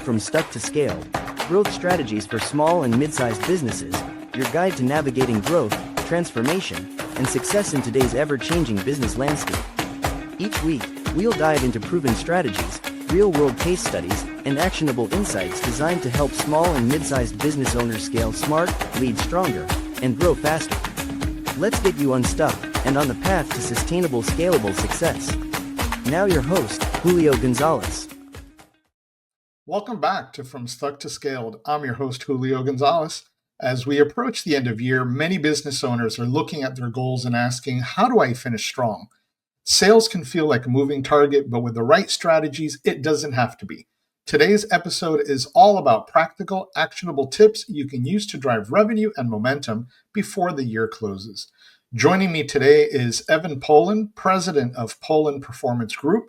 From Stuck to Scale, Growth Strategies for Small and Mid-Sized Businesses, your guide to navigating growth, transformation, and success in today's ever-changing business landscape. Each week, we'll dive into proven strategies, real-world case studies, and actionable insights designed to help small and mid-sized business owners scale smart, lead stronger, and grow faster. Let's get you unstuck and on the path to sustainable, scalable success. Now your host, Julio Gonzalez. Welcome back to From Stuck to Scaled. I'm your host, Julio Gonzalez. As we approach the end of year, many business owners are looking at their goals and asking, how do I finish strong? Sales can feel like a moving target, but with the right strategies, it doesn't have to be. Today's episode is all about practical, actionable tips you can use to drive revenue and momentum before the year closes. Joining me today is Evan Polin, president of Polin Performance Group.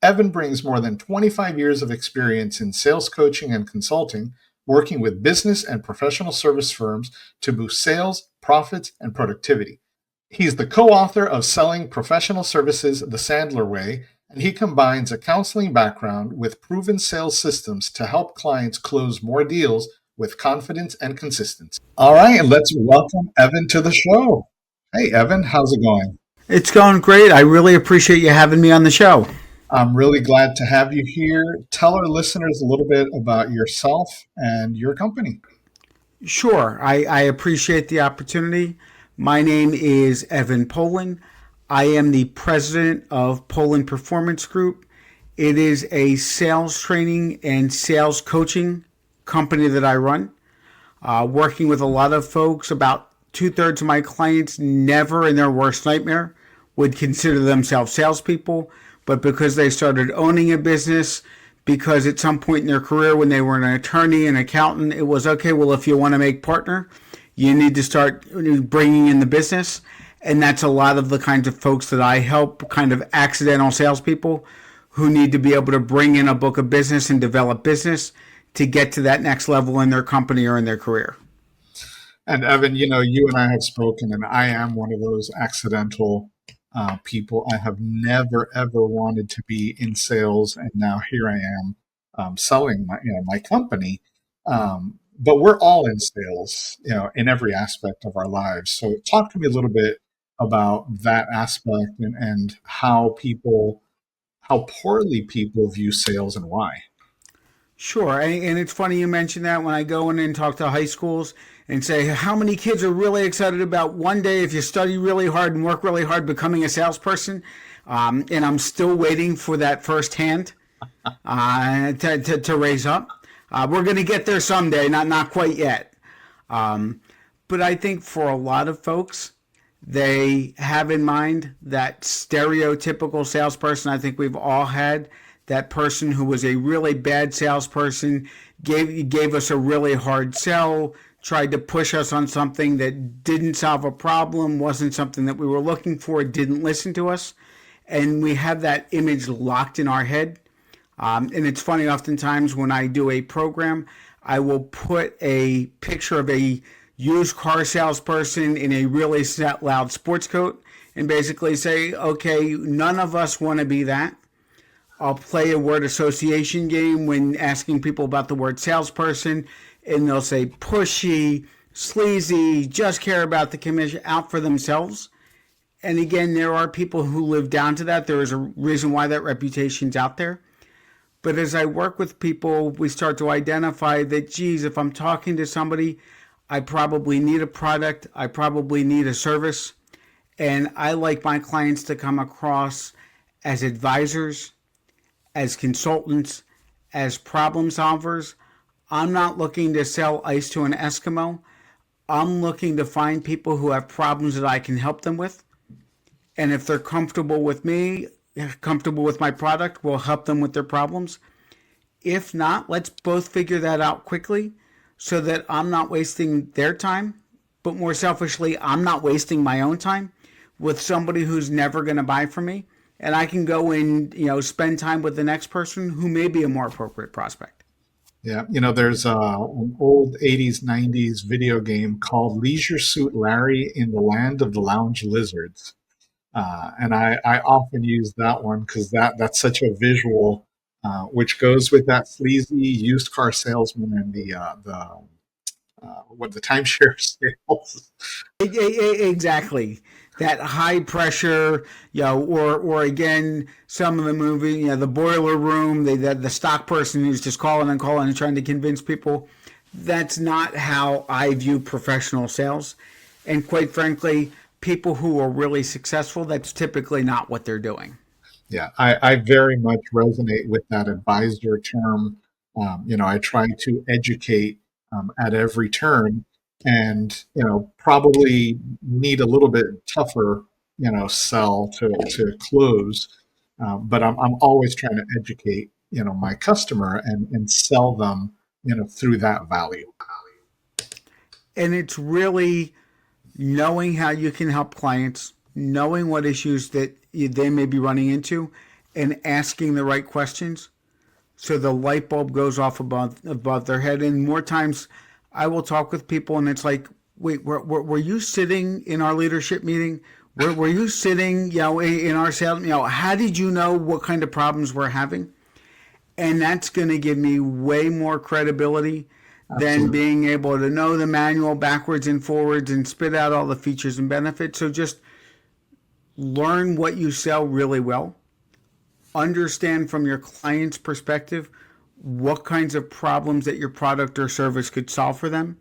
Evan brings more than 25 years of experience in sales coaching and consulting, working with business and professional service firms to boost sales, profits, and productivity. He's the co-author of Selling Professional Services the Sandler Way, and he combines a counseling background with proven sales systems to help clients close more deals with confidence and consistency. All right, let's welcome Evan to the show. Hey, Evan, how's it going? It's going great. I really appreciate you having me on the show. I'm really glad to have you here. Tell our listeners a little bit about yourself and your company. Sure. I appreciate the opportunity. My name is Evan Polin. I am the president of Polin Performance Group. It is a sales training and sales coaching company that I run, working with a lot of folks. About 2/3 of my clients never in their worst nightmare would consider themselves salespeople, but because they started owning a business, because at some point in their career when they were an attorney, an accountant, it was, okay, well, if you want to make partner, you need to start bringing in the business. And that's a lot of the kinds of folks that I help, kind of accidental salespeople who need to be able to bring in a book of business and develop business to get to that next level in their company or in their career. And Evan, you and I have spoken, and I am one of those accidental people. I have never, ever wanted to be in sales, and now here I am selling my company. But we're all in sales, in every aspect of our lives. So talk to me a little bit about that aspect and how poorly people view sales and why. Sure. And it's funny you mentioned that. When I go in and talk to high schools and say, how many kids are really excited about one day, if you study really hard and work really hard, becoming a salesperson? And I'm still waiting for that first hand to raise up. We're going to get there someday, not quite yet. But I think for a lot of folks, they have in mind that stereotypical salesperson. I think we've all had that person who was a really bad salesperson, gave us a really hard sell, tried to push us on something that didn't solve a problem, wasn't something that we were looking for, didn't listen to us. And we have that image locked in our head. And it's funny, oftentimes when I do a program, I will put a picture of a used car salesperson in a really loud sports coat and basically say, okay, none of us want to be that. I'll play a word association game when asking people about the word salesperson, and they'll say pushy, sleazy, just care about the commission, out for themselves. And again, there are people who live down to that. There is a reason why that reputation's out there. But as I work with people, we start to identify that, geez, if I'm talking to somebody, I probably need a product, I probably need a service. And I like my clients to come across as advisors, as consultants, as problem solvers. I'm not looking to sell ice to an Eskimo. I'm looking to find people who have problems that I can help them with. And if they're comfortable with me, comfortable with my product, we'll help them with their problems. If not, let's both figure that out quickly so that I'm not wasting their time, but more selfishly, I'm not wasting my own time with somebody who's never going to buy from me. And I can go and, spend time with the next person who may be a more appropriate prospect. Yeah, there's an old 80s, 90s video game called Leisure Suit Larry in the Land of the Lounge Lizards. And I often use that one because that's such a visual which goes with that sleazy used car salesman and the timeshare sales. Exactly. That high pressure, or again, some of the movie, the boiler room, the stock person who's just calling and trying to convince people. That's not how I view professional sales. And quite frankly, people who are really successful, that's typically not what they're doing. Yeah, I very much resonate with that advisor term. I try to educate at every turn, and probably need a little bit tougher, sell to close. But I'm always trying to educate, my customer and sell them, through that value. And it's really knowing how you can help clients, knowing what issues that they may be running into, and asking the right questions so the light bulb goes off above their head. And more times I will talk with people and it's like, wait, were you sitting in our leadership meeting? Were you sitting, in our sales? How did you know what kind of problems we're having? And that's going to give me way more credibility than Absolutely. being able to know the manual backwards and forwards and spit out all the features and benefits. So just learn what you sell really well. Understand from your client's perspective what kinds of problems that your product or service could solve for them.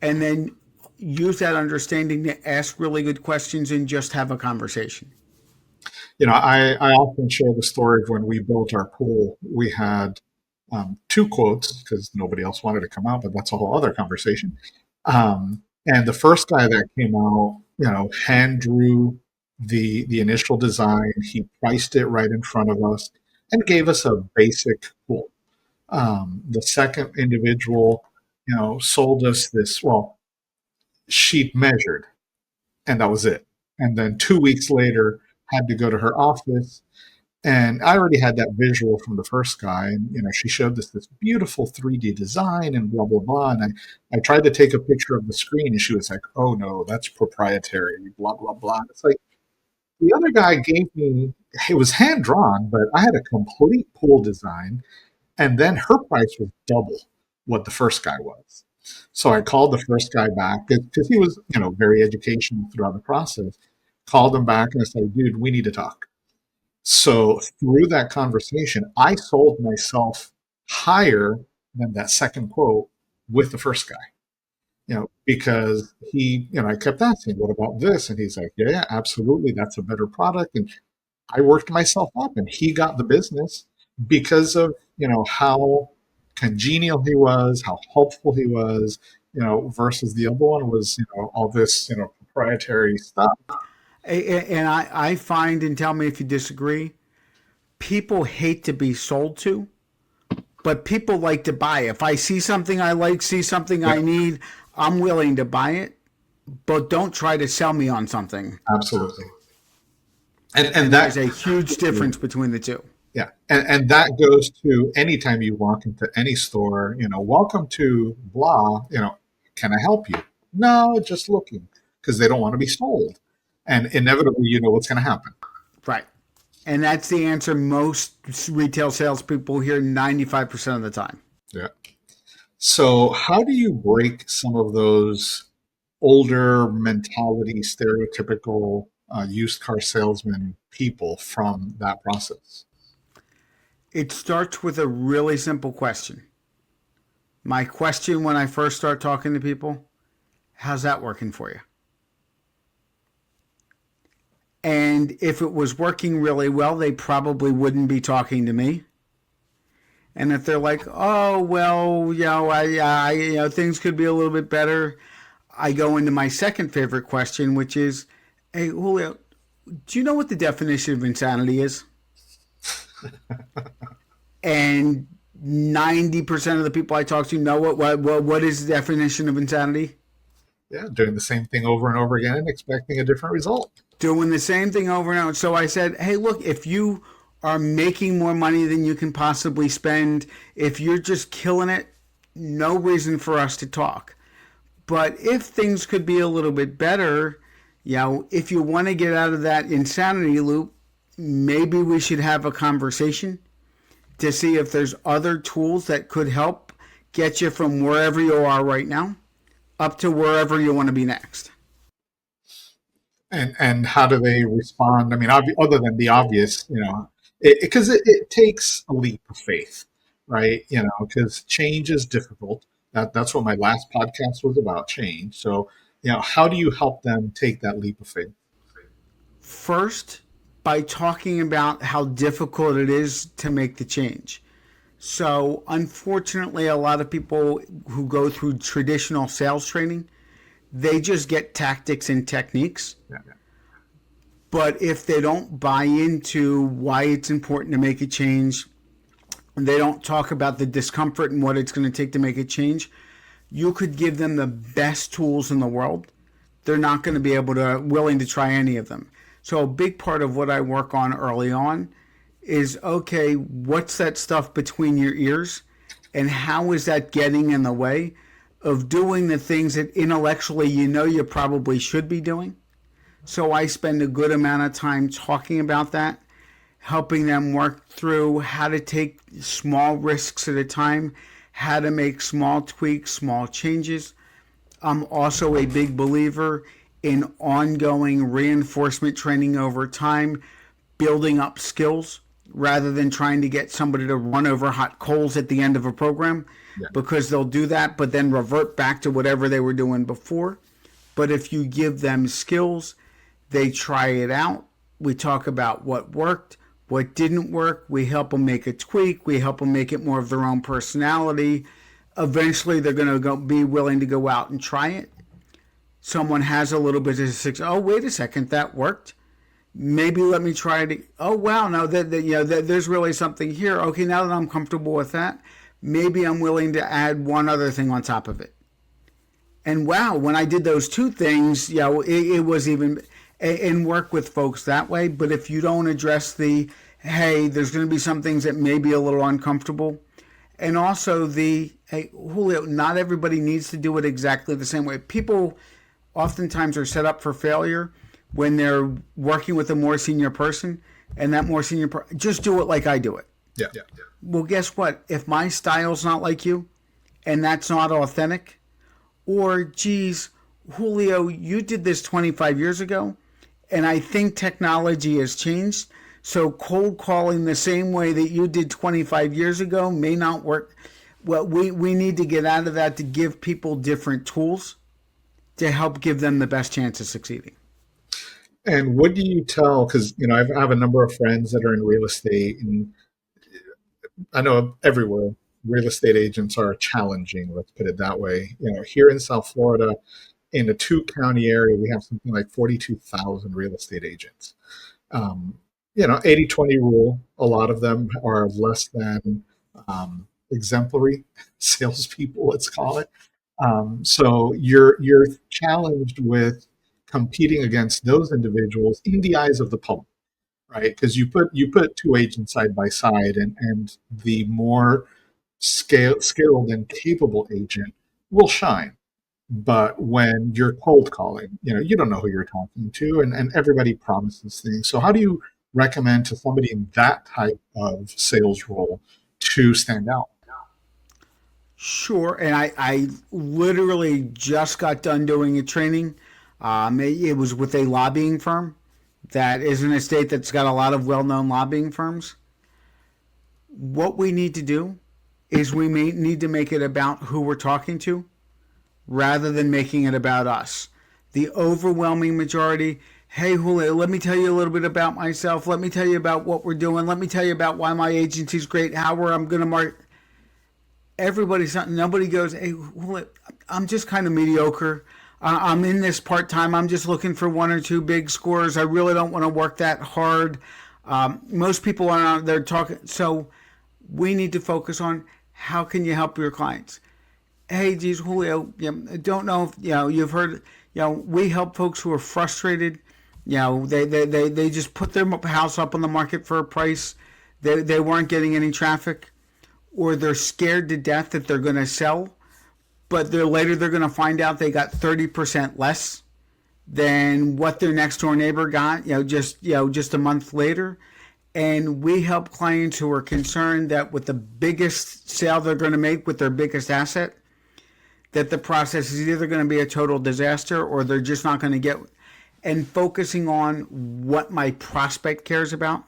And then use that understanding to ask really good questions and just have a conversation. I often share the story of when we built our pool. We had two quotes because nobody else wanted to come out, but that's a whole other conversation. And the first guy that came out, hand drew the initial design. He priced it right in front of us and gave us a basic pool. The second individual, sold us this. Well, sheet measured, and that was it. And then 2 weeks later, had to go to her office, and I already had that visual from the first guy. And she showed us this beautiful 3D design and blah blah blah. And I tried to take a picture of the screen, and she was like, "Oh no, that's proprietary." Blah blah blah. It's like the other guy gave me. It was hand drawn, but I had a complete pool design, and then her price was double what the first guy was. So I called the first guy back because he was, very educational throughout the process. Called him back and I said, "Dude, we need to talk." So through that conversation, I sold myself higher than that second quote with the first guy. Because I kept asking, "What about this?" And he's like, "Yeah, yeah, absolutely. That's a better product." And I worked myself up and he got the business because of, how congenial he was, how helpful he was, versus the other one was, all this, proprietary stuff. And I find, and tell me if you disagree, people hate to be sold to, but people like to buy. If I see something I like, see something Yeah, I need, I'm willing to buy it, but don't try to sell me on something. absolutely. And And there's that, a huge difference between the two. yeah. And that goes to anytime you walk into any store, welcome to blah, can I help you? No, just looking because they don't want to be sold. And inevitably, you know what's going to happen. Right. And that's the answer most retail salespeople hear 95% of the time. Yeah. So, how do you break some of those older mentality, stereotypical used car salesman people from that process? It starts with a really simple question. My question when I first start talking to people, how's that working for you? And if it was working really well, they probably wouldn't be talking to me. And if they're like, "Oh well, things could be a little bit better," I go into my second favorite question, which is, "Hey Julio, do you know what the definition of insanity is?" And 90% of the people I talk to know what is the definition of insanity? Yeah, doing the same thing over and over again and expecting a different result. Doing the same thing over and over. So I said, "Hey, look, if you are making more money than you can possibly spend, if you're just killing it, no reason for us to talk. But if things could be a little bit better, if you want to get out of that insanity loop, maybe we should have a conversation." to see if there's other tools that could help get you from wherever you are right now up to wherever you want to be next. And how do they respond? I mean, other than the obvious, because it takes a leap of faith, right? Because change is difficult. That's what my last podcast was about, change. So, how do you help them take that leap of faith? First, by talking about how difficult it is to make the change. So, unfortunately, a lot of people who go through traditional sales training, they just get tactics and techniques. Yeah. But if they don't buy into why it's important to make a change, and they don't talk about the discomfort and what it's going to take to make a change, you could give them the best tools in the world. They're not going to be willing to try any of them. So a big part of what I work on early on is, okay, what's that stuff between your ears, and how is that getting in the way of doing the things that intellectually you probably should be doing? So I spend a good amount of time talking about that, helping them work through how to take small risks at a time, how to make small tweaks, small changes. I'm also a big believer in ongoing reinforcement training over time, building up skills rather than trying to get somebody to run over hot coals at the end of a program, because they'll do that but then revert back to whatever they were doing before. But if you give them skills, they try it out. We talk about what worked, what didn't work. We help them make a tweak. We help them make it more of their own personality. Eventually, they're going to be willing to go out and try it. Someone has a little bit of success. Oh, wait a second, that worked. Maybe let me try it. Oh, wow, no, there's really something here. Okay, now that I'm comfortable with that, maybe I'm willing to add one other thing on top of it. And wow, when I did those two things, it was even, and work with folks that way. But if you don't address hey, there's going to be some things that may be a little uncomfortable. And also hey, Julio, not everybody needs to do it exactly the same way. People oftentimes are set up for failure when they're working with a more senior person, and that more senior person, just do it like I do it. Yeah. Well, guess what? If my style's not like you, and that's not authentic, or geez, Julio, you did this 25 years ago, and I think technology has changed, so cold calling the same way that you did 25 years ago may not work. Well, we need to get out of that to give people different tools to help give them the best chance of succeeding. And what do you tell? Because I have a number of friends that are in real estate, and I know everywhere real estate agents are challenging. Let's put it that way. Here in South Florida, in a 2-county area, we have something like 42,000 real estate agents. 80-20 rule. A lot of them are less than exemplary salespeople, let's call it. So you're challenged with competing against those individuals in the eyes of the public, right? Because you put two agents side by side, and the more skilled and capable agent will shine. But when you're cold calling, you don't know who you're talking to, and everybody promises things. So how do you recommend to somebody in that type of sales role to stand out? Sure, and I literally just got done doing a training. It was with a lobbying firm that is in a state that's got a lot of well-known lobbying firms. What we need to do is we need to make it about who we're talking to rather than making it about us. The overwhelming majority, hey, Julio, let me tell you a little bit about myself. Let me tell you about what we're doing. Let me tell you about why my agency's great, I'm going to market. Nobody goes, hey, Julio, I'm just kind of mediocre. I'm in this part-time. I'm just looking for 1 or 2 big scores. I really don't want to work that hard. Most people are out there talking. So we need to focus on how can you help your clients. Hey, geez, Julio, don't know if you've heard. We help folks who are frustrated. They just put their house up on the market for a price. They weren't getting any traffic, or they're scared to death that they're going to sell, but later they're going to find out they got 30% less than what their next door neighbor got. Just a month later, And we help clients who are concerned that with the biggest sale they're going to make with their biggest asset, that the process is either going to be a total disaster or they're just not going to get, and focusing on what my prospect cares about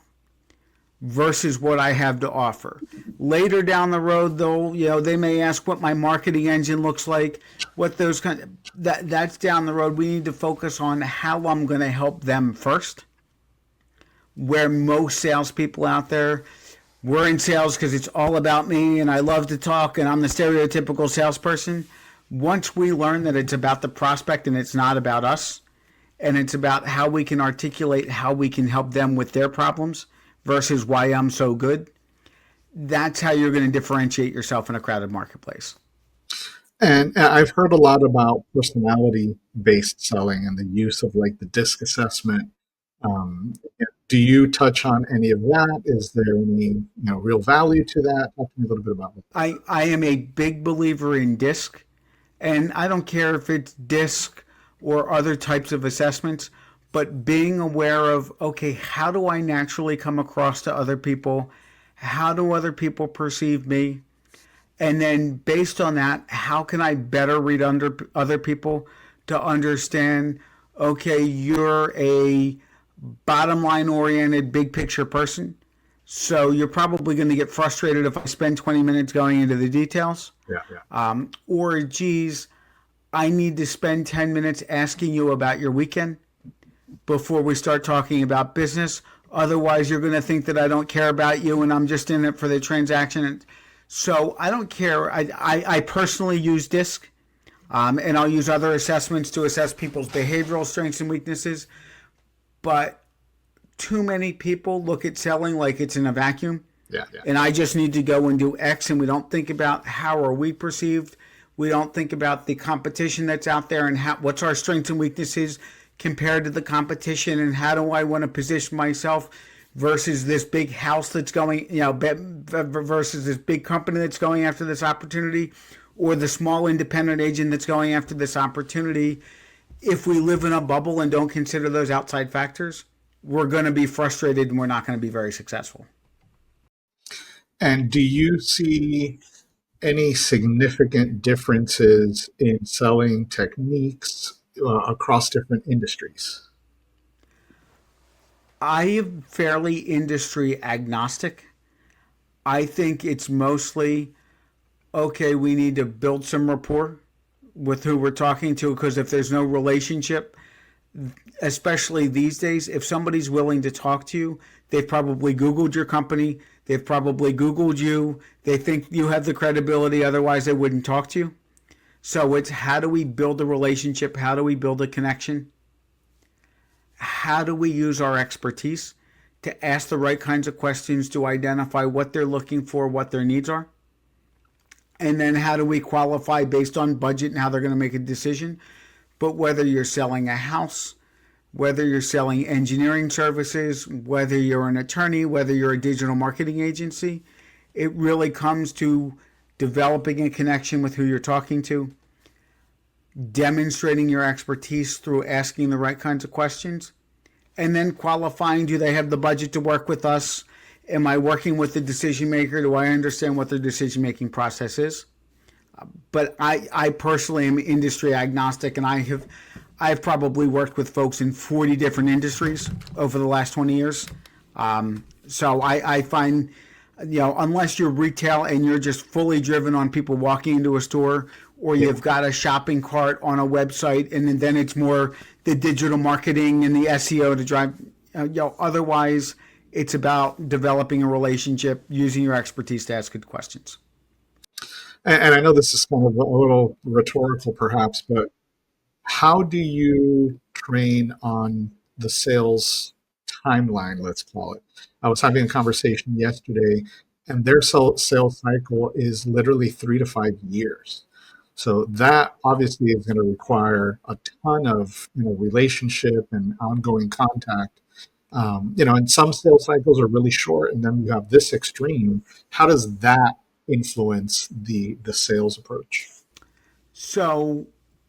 versus what I have to offer. Later down the road, though, they may ask what my marketing engine looks like, what those kind of, that's down the road. We need to focus on how I'm going to help them first. Where most salespeople out there, we're in sales because it's all about me and I love to talk and I'm the stereotypical salesperson. Once we learn that it's about the prospect and it's not about us, and it's about how we can articulate how we can help them with their problems versus why I'm so good, that's how you're going to differentiate yourself in a crowded marketplace. And I've heard a lot about personality-based selling and the use of like the DISC assessment. Do you touch on any of that? Is there any real value to that? Talk to me a little bit about it. I am a big believer in DISC, and I don't care if it's DISC or other types of assessments, but being aware of, okay, how do I naturally come across to other people? How do other people perceive me? And then based on that, how can I better read under other people to understand, okay, you're a bottom line oriented, big picture person. So you're probably going to get frustrated if I spend 20 minutes going into the details. Yeah. Or, geez, I need to spend 10 minutes asking you about your weekend before we start talking about business. Otherwise, you're going to think that I don't care about you and I'm just in it for the transaction. So I don't care. I personally use DISC, and I'll use other assessments to assess people's behavioral strengths and weaknesses. But too many people look at selling like it's in a vacuum. Yeah. And I just need to go and do X, and we don't think about how are we perceived. We don't think about the competition that's out there and what's our strengths and weaknesses compared to the competition, and how do I want to position myself versus this big house that's going, versus this big company that's going after this opportunity, or the small independent agent that's going after this opportunity. If we live in a bubble and don't consider those outside factors, we're going to be frustrated and we're not going to be very successful. And do you see any significant differences in selling techniques across different industries? I am fairly industry agnostic. I think it's mostly, okay, we need to build some rapport with who we're talking to, because if there's no relationship, especially these days, if somebody's willing to talk to you, they've probably Googled your company, they've probably Googled you, they think you have the credibility, otherwise they wouldn't talk to you. So it's how do we build a relationship? How do we build a connection? How do we use our expertise to ask the right kinds of questions to identify what they're looking for, what their needs are? And then how do we qualify based on budget and how they're going to make a decision? But whether you're selling a house, whether you're selling engineering services, whether you're an attorney, whether you're a digital marketing agency, it really comes to developing a connection with who you're talking to, demonstrating your expertise through asking the right kinds of questions, and then qualifying, do they have the budget to work with us? Am I working with the decision maker? Do I understand what their decision making process is? But I personally am industry agnostic, and I've probably worked with folks in 40 different industries over the last 20 years. So I find, unless you're retail and you're just fully driven on people walking into a store, or you've got a shopping cart on a website, and then it's more the digital marketing and the SEO to drive, otherwise it's about developing a relationship, using your expertise to ask good questions. And I know this is kind of a little rhetorical perhaps, but how do you train on the sales timeline, let's call it? I was having a conversation yesterday, and their sales cycle is literally 3 to 5 years. So that obviously is going to require a ton of relationship and ongoing contact. And some sales cycles are really short, and then you have this extreme. How does that influence the sales approach? So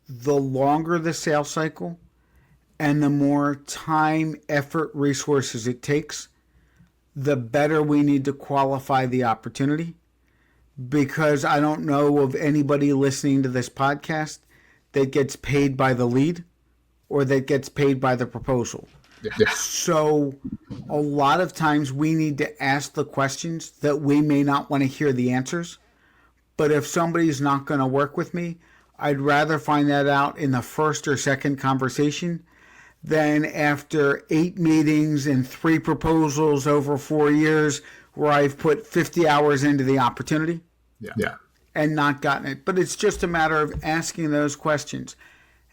the longer the sales cycle and the more time, effort, resources it takes, the better we need to qualify the opportunity, because I don't know of anybody listening to this podcast that gets paid by the lead or that gets paid by the proposal. Yeah. So a lot of times we need to ask the questions that we may not want to hear the answers. But if somebody's not going to work with me, I'd rather find that out in the first or second conversation than after 8 meetings and 3 proposals over 4 years where I've put 50 hours into the opportunity Yeah. and not gotten it. But it's just a matter of asking those questions.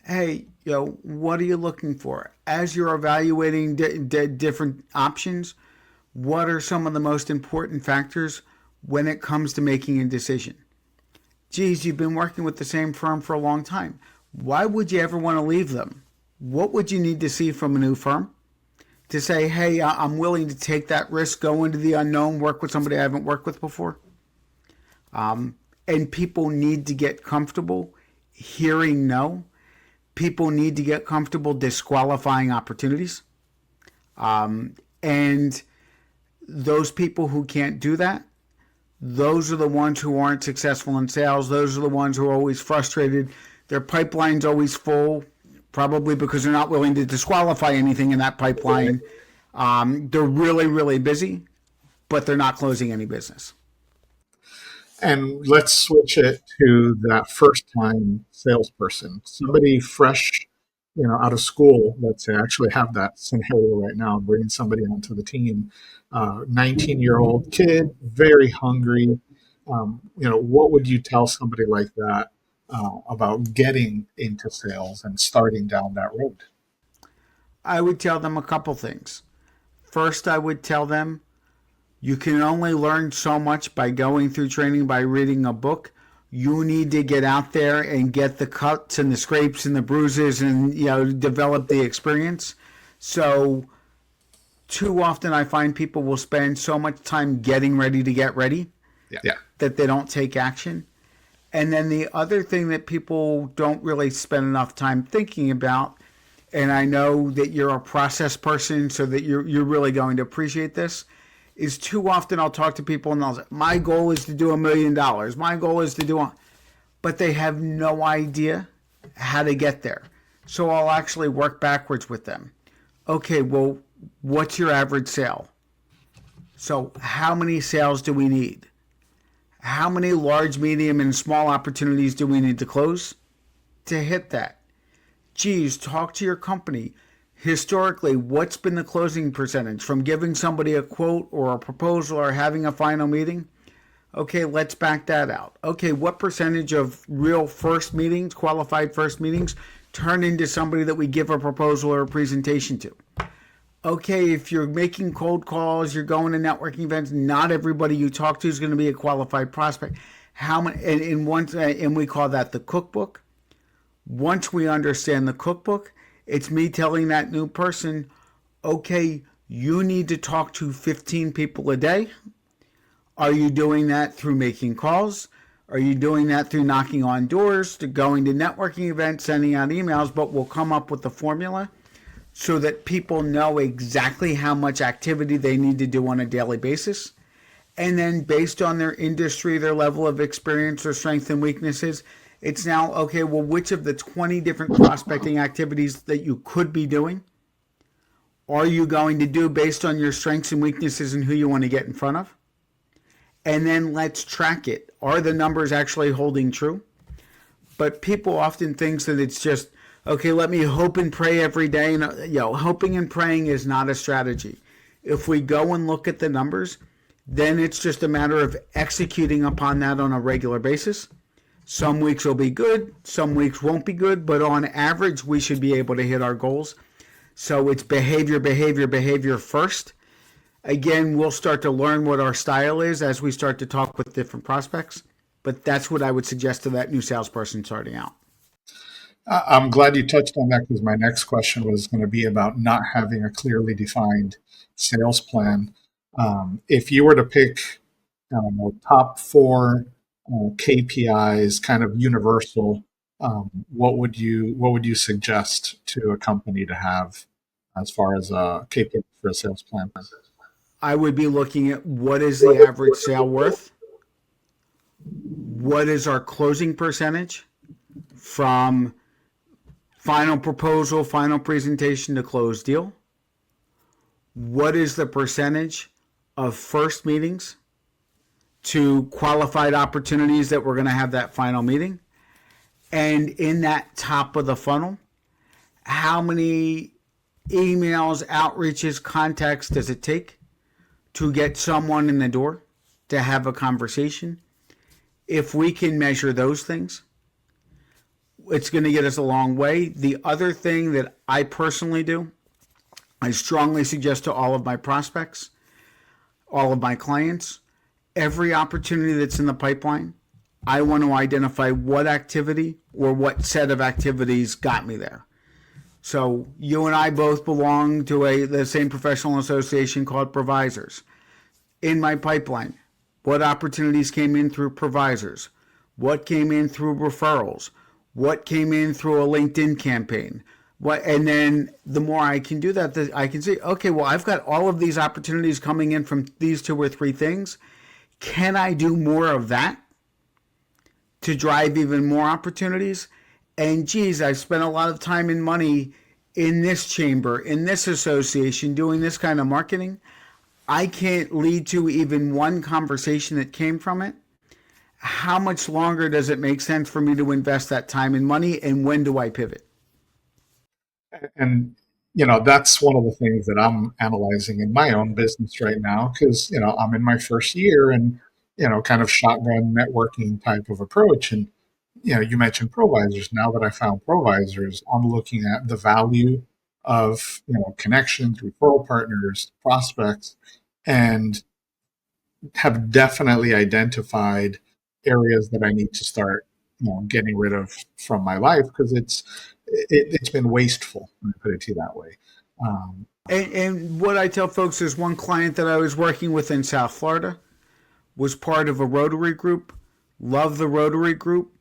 Hey, what are you looking for? As you're evaluating different options, what are some of the most important factors when it comes to making a decision? Geez, you've been working with the same firm for a long time. Why would you ever want to leave them? What would you need to see from a new firm to say, hey, I'm willing to take that risk, go into the unknown, work with somebody I haven't worked with before? And people need to get comfortable hearing no. People need to get comfortable disqualifying opportunities. And those people who can't do that, those are the ones who aren't successful in sales. Those are the ones who are always frustrated. Their pipeline's always full, probably because they're not willing to disqualify anything in that pipeline. They're really, really busy, but they're not closing any business. And let's switch it to that first-time salesperson, somebody fresh, out of school. Let's say, I actually have that scenario right now, bringing somebody onto the team, 19-year-old kid, very hungry. What would you tell somebody like that about getting into sales and starting down that road? I would tell them a couple things. First, I would tell them you can only learn so much by going through training, by reading a book. You need to get out there and get the cuts and the scrapes and the bruises and, develop the experience. So too often I find people will spend so much time getting ready to get ready that they don't take action. And then the other thing that people don't really spend enough time thinking about, and I know that you're a process person, so that you're really going to appreciate this, is too often I'll talk to people and they'll say, my goal is to do $1 million. My goal is to do, but they have no idea how to get there. So I'll actually work backwards with them. Okay, well, what's your average sale? So how many sales do we need? How many large, medium, and small opportunities do we need to close to hit that? Geez, talk to your company. Historically, what's been the closing percentage from giving somebody a quote or a proposal or having a final meeting? Okay, let's back that out. Okay, what percentage of real first meetings, qualified first meetings, turn into somebody that we give a proposal or a presentation to? Okay, if you're making cold calls, you're going to networking events, not everybody you talk to is going to be a qualified prospect. How many? And we call that the cookbook. Once we understand the cookbook, it's me telling that new person, okay, you need to talk to 15 people a day. Are you doing that through making calls? Are you doing that through knocking on doors, to going to networking events, sending out emails? But we'll come up with the formula so that people know exactly how much activity they need to do on a daily basis. And then based on their industry, their level of experience, their strengths and weaknesses, it's now, okay, well, which of the 20 different prospecting activities that you could be doing are you going to do based on your strengths and weaknesses and who you want to get in front of? And then let's track it. Are the numbers actually holding true? But people often think that it's just, okay, let me hope and pray every day. And, hoping and praying is not a strategy. If we go and look at the numbers, then it's just a matter of executing upon that on a regular basis. Some weeks will be good, some weeks won't be good, but on average, we should be able to hit our goals. So it's behavior first. Again, we'll start to learn what our style is as we start to talk with different prospects, but that's what I would suggest to that new salesperson starting out. I'm glad you touched on that, because my next question was going to be about not having a clearly defined sales plan. If you were to pick, I don't know, top 4 KPIs, kind of universal, what would you suggest to a company to have as far as KPIs for a sales plan? I would be looking at what is the average sale worth? What is our closing percentage from final proposal, final presentation to closed deal? What is the percentage of first meetings to qualified opportunities that we're going to have that final meeting? And in that top of the funnel, how many emails, outreaches, contacts does it take to get someone in the door to have a conversation? If we can measure those things, it's going to get us a long way. The other thing that I personally do, I strongly suggest to all of my prospects, all of my clients, every opportunity that's in the pipeline, I want to identify what activity or what set of activities got me there. So you and I both belong to the same professional association called Provisors. In my pipeline, what opportunities came in through Provisors? What came in through referrals? What came in through a LinkedIn campaign? And then the more I can do that, I can say, okay, well, I've got all of these opportunities coming in from these 2 or 3 things. Can I do more of that to drive even more opportunities? And geez, I've spent a lot of time and money in this chamber, in this association, doing this kind of marketing. I can't lead to even one conversation that came from it. How much longer does it make sense for me to invest that time and money, and when do I pivot? And, that's one of the things that I'm analyzing in my own business right now, because, I'm in my first year and, kind of shotgun networking type of approach. And, you mentioned Provisors. Now that I found Provisors, I'm looking at the value of, connections, referral partners, prospects, and have definitely identified areas that I need to start, getting rid of from my life, because it's been wasteful. Let me put it to you that way. And what I tell folks is, one client that I was working with in South Florida was part of a Rotary group, loved the Rotary group,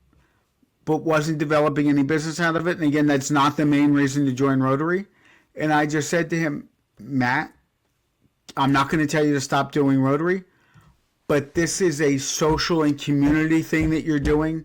but wasn't developing any business out of it. And again, that's not the main reason to join Rotary. And I just said to him, Matt, I'm not going to tell you to stop doing Rotary, but this is a social and community thing that you're doing.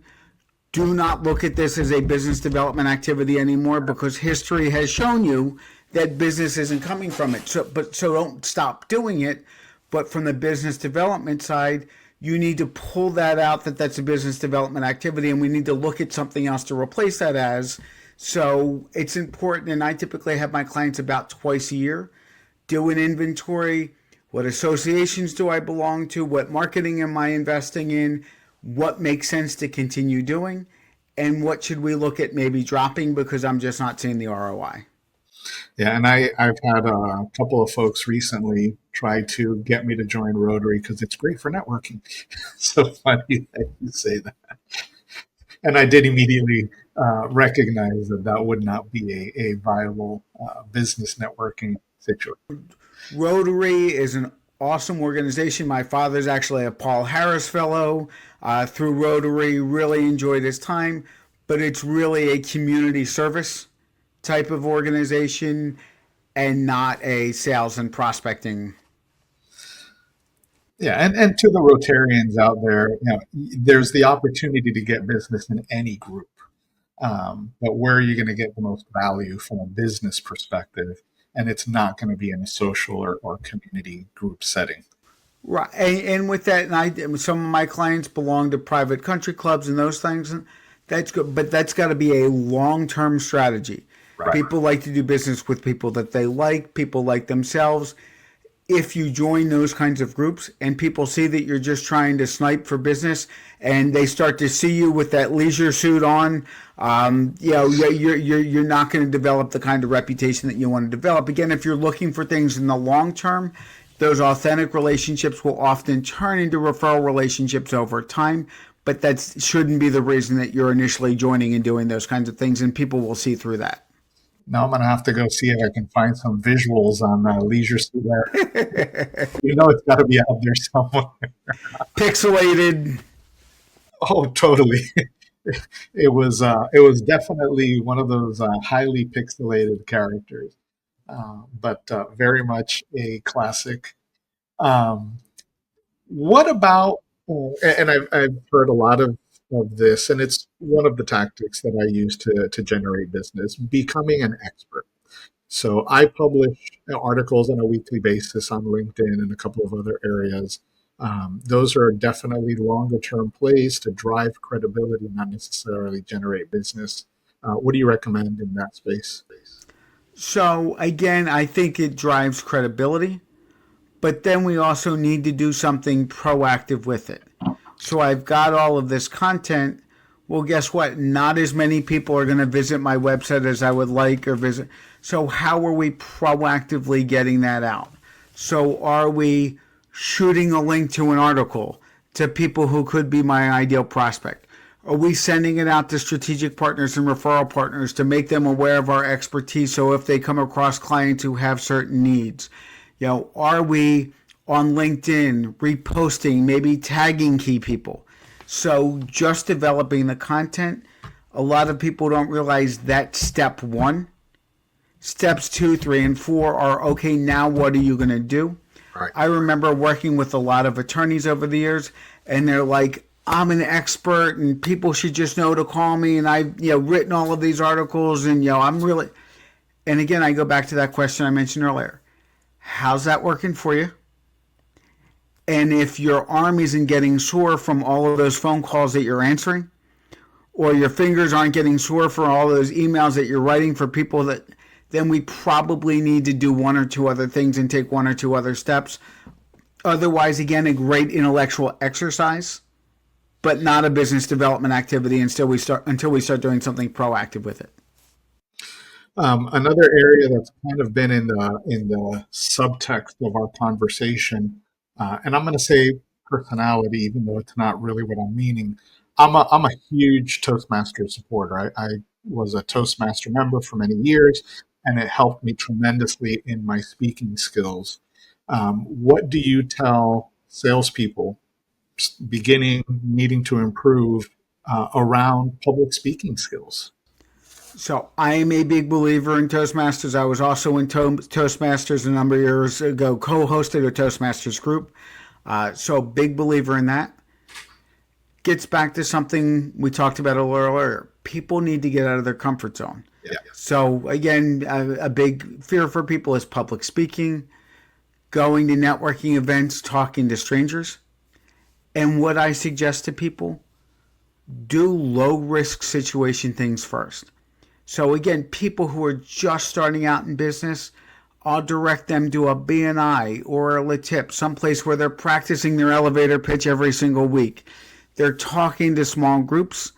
Do not look at this as a business development activity anymore, because history has shown you that business isn't coming from it. So don't stop doing it. But from the business development side, you need to pull that out, that's a business development activity, and we need to look at something else to replace that as. So it's important, and I typically have my clients about twice a year do an inventory. What associations do I belong to? What marketing am I investing in? What makes sense to continue doing? And what should we look at maybe dropping because I'm just not seeing the ROI? Yeah, and I've had a couple of folks recently try to get me to join Rotary because it's great for networking. So funny that you say that. And I did immediately recognize that would not be a viable business networking situation. Rotary is an awesome organization. My father's actually a Paul Harris Fellow through Rotary, really enjoyed his time, but it's really a community service type of organization and not a sales and prospecting. Yeah, and to the Rotarians out there, there's the opportunity to get business in any group. But where are you going to get the most value from a business perspective? And it's not going to be in a social or community group setting. Right. And with that, some of my clients belong to private country clubs and those things. And that's good. But that's got to be a long-term strategy. Right. People like to do business with people that they like, people like themselves. If you join those kinds of groups and people see that you're just trying to snipe for business and they start to see you with that leisure suit on, you're not going to develop the kind of reputation that you want to develop. Again, if you're looking for things in the long term, those authentic relationships will often turn into referral relationships over time, but that shouldn't be the reason that you're initially joining and doing those kinds of things, and people will see through that. Now I'm going to have to go see if I can find some visuals on Leisure Suit Larry. It's got to be out there somewhere. Pixelated. Oh, totally. It was definitely one of those highly pixelated characters, but very much a classic Um, what about, and I've heard a lot of this, and it's one of the tactics that I use to generate business, becoming an expert. So I publish articles on a weekly basis on LinkedIn and a couple of other areas. Those are definitely longer term plays to drive credibility, not necessarily generate business. What do you recommend in that space? So again, I think it drives credibility, but then we also need to do something proactive with it. So I've got all of this content. Well, guess what? Not as many people are going to visit my website as I would like or visit. So how are we proactively getting that out? So are we shooting a link to an article to people who could be my ideal prospect? Are we sending it out to strategic partners and referral partners to make them aware of our expertise so if they come across clients who have certain needs? Are we on LinkedIn reposting, maybe tagging key people? So just developing the content, a lot of people don't realize that step one. Steps 2, 3, and 4 are, okay, now what are you going to do? Right. I remember working with a lot of attorneys over the years, and they're like, I'm an expert and people should just know to call me, and I've written all of these articles, and I'm really, and again, I go back to that question I mentioned earlier. How's that working for you? And if your arm isn't getting sore from all of those phone calls that you're answering, or your fingers aren't getting sore for all those emails that you're writing for people, that then we probably need to do one or two other things and take one or two other steps. Otherwise, again, a great intellectual exercise, but not a business development activity until we start doing something proactive with it. Another area that's kind of been in the subtext of our conversation, and I'm going to say personality, even though it's not really what I'm meaning. I'm a huge Toastmaster supporter. I was a Toastmaster member for many years, and it helped me tremendously in my speaking skills. What do you tell salespeople beginning, needing to improve around public speaking skills? So I am a big believer in Toastmasters. I was also in Toastmasters a number of years ago, co-hosted a Toastmasters group. So big believer in that. Gets back to something we talked about a little earlier. People need to get out of their comfort zone. Yeah. So again, a big fear for people is public speaking, going to networking events, talking to strangers. And what I suggest to people, do low risk situation things first. So again, people who are just starting out in business, I'll direct them to a BNI or a LaTip, someplace where they're practicing their elevator pitch every single week. They're talking to small groups,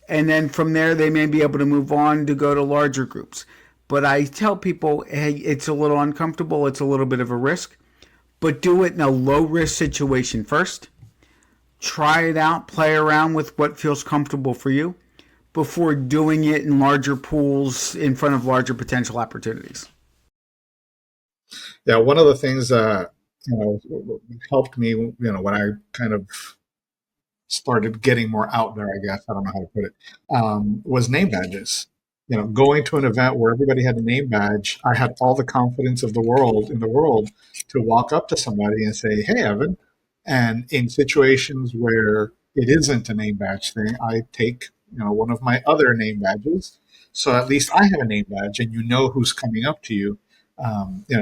and then from there they may be able to move on to go to larger groups. But I tell people, hey, it's a little uncomfortable, it's a little bit of a risk, but do it in a low risk situation first. Try it out, play around with what feels comfortable for you before doing it in larger pools in front of larger potential opportunities. Yeah, one of the things that helped me, when I kind of started getting more out there, I guess I don't know how to put it, was name badges. Going to an event where everybody had a name badge, I had all the confidence of the world to walk up to somebody and say, "Hey, Evan." And in situations where it isn't a name badge thing, I take one of my other name badges, so at least I have a name badge, and who's coming up to you.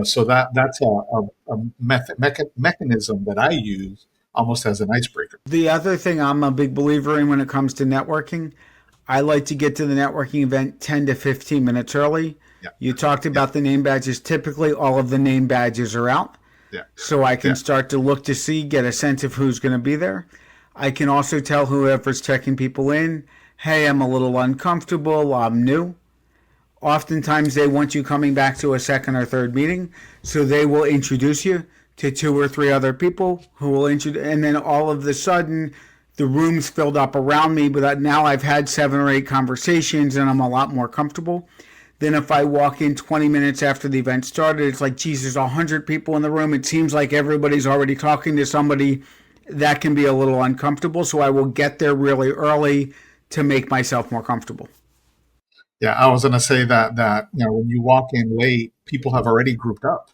So that's a mechanism that I use almost as an icebreaker. The other thing I'm a big believer in when it comes to networking, I like to get to the networking event 10 to 15 minutes early. Yeah. You talked about the name badges. Typically, all of the name badges are out. Yeah. So I can start to look to see, get a sense of who's going to be there. I can also tell whoever's checking people in, hey, I'm a little uncomfortable, I'm new. Oftentimes they want you coming back to a second or third meeting, so they will introduce you to 2 or 3 other people who will introduce, and then all of a sudden the room's filled up around me, but now I've had 7 or 8 conversations and I'm a lot more comfortable. Then if I walk in 20 minutes after the event started, it's like, geez, there's 100 people in the room. It seems like everybody's already talking to somebody. That can be a little uncomfortable, so I will get there really early to make myself more comfortable. Yeah, I was going to say that when you walk in late, people have already grouped up,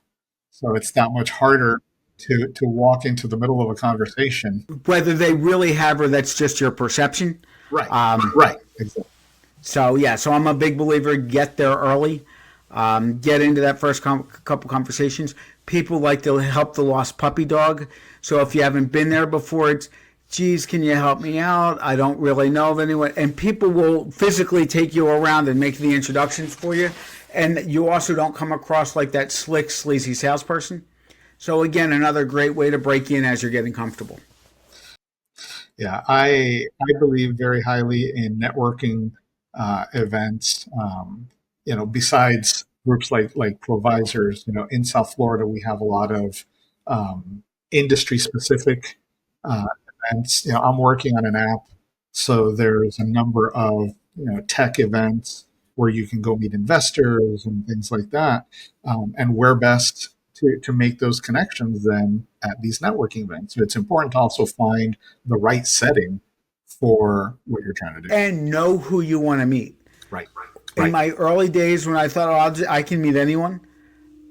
so it's that much harder to walk into the middle of a conversation. Whether they really have or that's just your perception. Right. Right. Exactly. So I'm a big believer, get there early. Get into that first couple conversations. People like to help the lost puppy dog. So if you haven't been there before, it's, geez, can you help me out? I don't really know of anyone. And people will physically take you around and make the introductions for you. And you also don't come across like that slick, sleazy salesperson. So again, another great way to break in as you're getting comfortable. Yeah, I believe very highly in networking events. Besides groups like Provisors, in South Florida, we have a lot of industry specific events. I'm working on an app, so there's a number of tech events where you can go meet investors and things like that. And where best to make those connections then at these networking events. So it's important to also find the right setting for what you're trying to do. And know who you want to meet. Right. In my early days when I thought, I can meet anyone,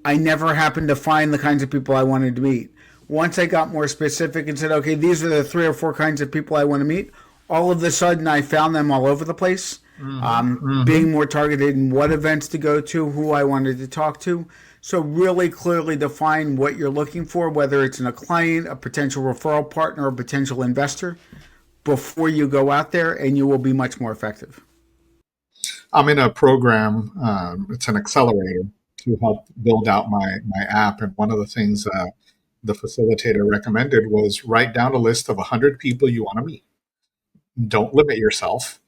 I never happened to find the kinds of people I wanted to meet. Once I got more specific and said, okay, these are the 3 or 4 kinds of people I want to meet, all of a sudden I found them all over the place. Being more targeted in what events to go to, who I wanted to talk to. So really clearly define what you're looking for, whether it's in a client, a potential referral partner, or a potential investor, before you go out there, and you will be much more effective. I'm in a program, it's an accelerator to help build out my app. And one of the things the facilitator recommended was write down a list of 100 people you want to meet. Don't limit yourself.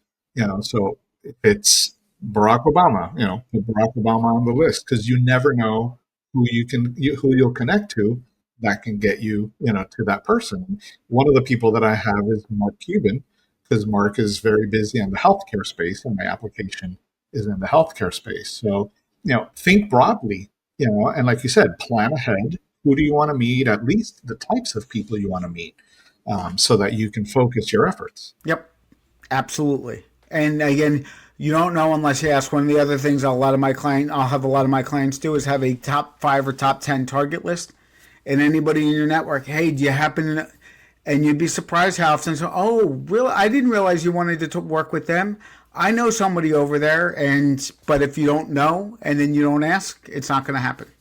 So if it's Barack Obama, put Barack Obama on the list, because you never know who you'll connect to that can get you, to that person. One of the people that I have is Mark Cuban, because Mark is very busy in the healthcare space, and my application is in the healthcare space. So, think broadly, and like you said, plan ahead. Who do you want to meet? At least the types of people you want to meet, so that you can focus your efforts. Yep, absolutely. And again, you don't know unless you ask. One of the other things I'll have a lot of my clients do is have a top 5 or top 10 target list. And anybody in your network, hey, do you happen to know? And you'd be surprised how often, oh, really? I didn't realize you wanted to work with them. I know somebody over there, but if you don't know and then you don't ask, it's not going to happen.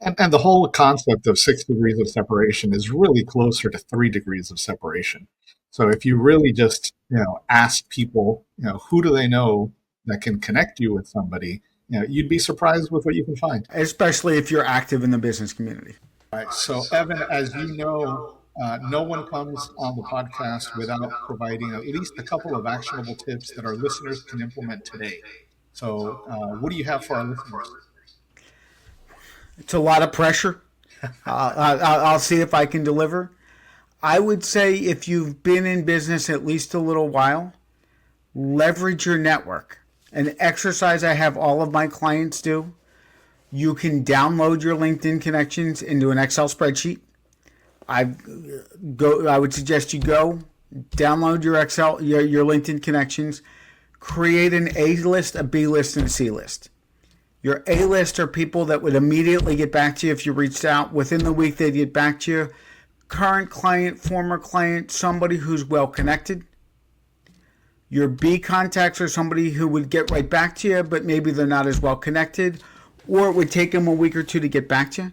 And the whole concept of 6 degrees of separation is really closer to 3 degrees of separation. So if you really just, ask people, who do they know that can connect you with somebody, you'd be surprised with what you can find. Especially if you're active in the business community. All right. So Evan, as you know, no one comes on the podcast without providing at least a couple of actionable tips that our listeners can implement today. So what do you have for our listeners? It's a lot of pressure. I'll see if I can deliver. I would say if you've been in business at least a little while, leverage your network. An exercise I have all of my clients do. You can download your LinkedIn connections into an Excel spreadsheet. I would suggest you go download your LinkedIn connections, create an A list, a B list, and a C list. Your A list are people that would immediately get back to you if you reached out. Within the week, they'd get back to you. Current client, former client, somebody who's well connected. Your B contacts are somebody who would get right back to you, but maybe they're not as well connected, or it would take them a week or 2 to get back to you.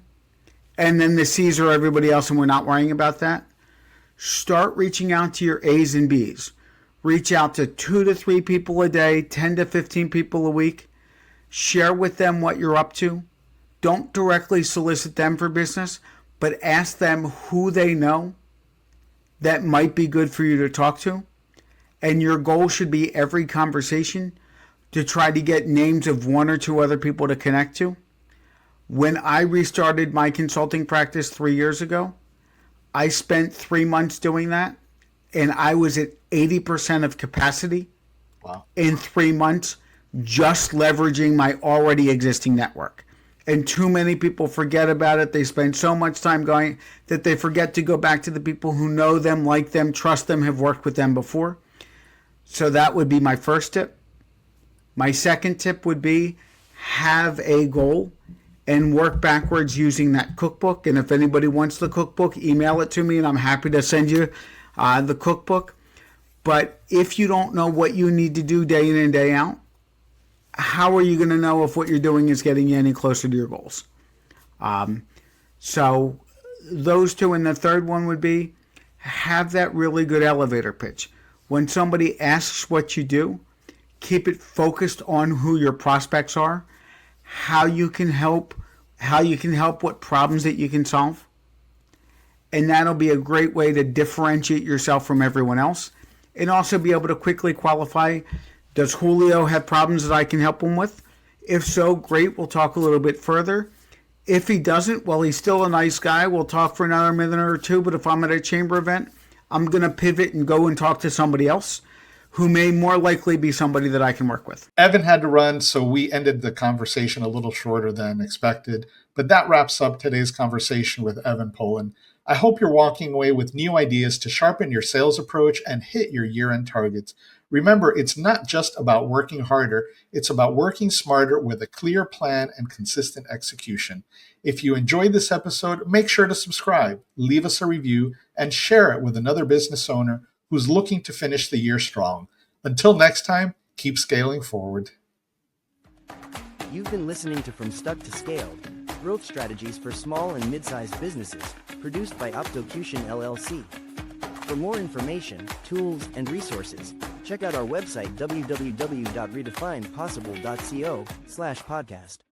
And then the C's are everybody else, and we're not worrying about that. Start reaching out to your A's and B's. Reach out to 2 to 3 people a day, 10 to 15 people a week. Share with them what you're up to. Don't directly solicit them for business, but ask them who they know that might be good for you to talk to. And your goal should be every conversation to try to get names of 1 or 2 other people to connect to. When I restarted my consulting practice 3 years ago, I spent 3 months doing that, and I was at 80% of capacity in 3 months, just leveraging my already existing network. And too many people forget about it. They spend so much time going that they forget to go back to the people who know them, like them, trust them, have worked with them before. So that would be my first tip. My second tip would be have a goal and work backwards using that cookbook. And if anybody wants the cookbook, email it to me and I'm happy to send you the cookbook. But if you don't know what you need to do day in and day out, how are you going to know if what you're doing is getting you any closer to your goals? So those two, and the third one would be have that really good elevator pitch. When somebody asks what you do, keep it focused on who your prospects are, how you can help, what problems that you can solve. And that'll be a great way to differentiate yourself from everyone else, and also be able to quickly qualify, does Julio have problems that I can help him with? If so, great, we'll talk a little bit further. If he doesn't, well, he's still a nice guy. We'll talk for another minute or two, but if I'm at a chamber event, I'm going to pivot and go and talk to somebody else who may more likely be somebody that I can work with. Evan had to run, so we ended the conversation a little shorter than expected. But that wraps up today's conversation with Evan Polin. I hope you're walking away with new ideas to sharpen your sales approach and hit your year-end targets. Remember, it's not just about working harder, it's about working smarter with a clear plan and consistent execution. If you enjoyed this episode, make sure to subscribe, leave us a review, and share it with another business owner who's looking to finish the year strong. Until next time, keep scaling forward. You've been listening to From Stuck to Scaled, Growth Strategies for Small and Mid-Sized Businesses, produced by Optocution LLC. For more information, tools, and resources, check out our website www.redefinepossible.co/podcast.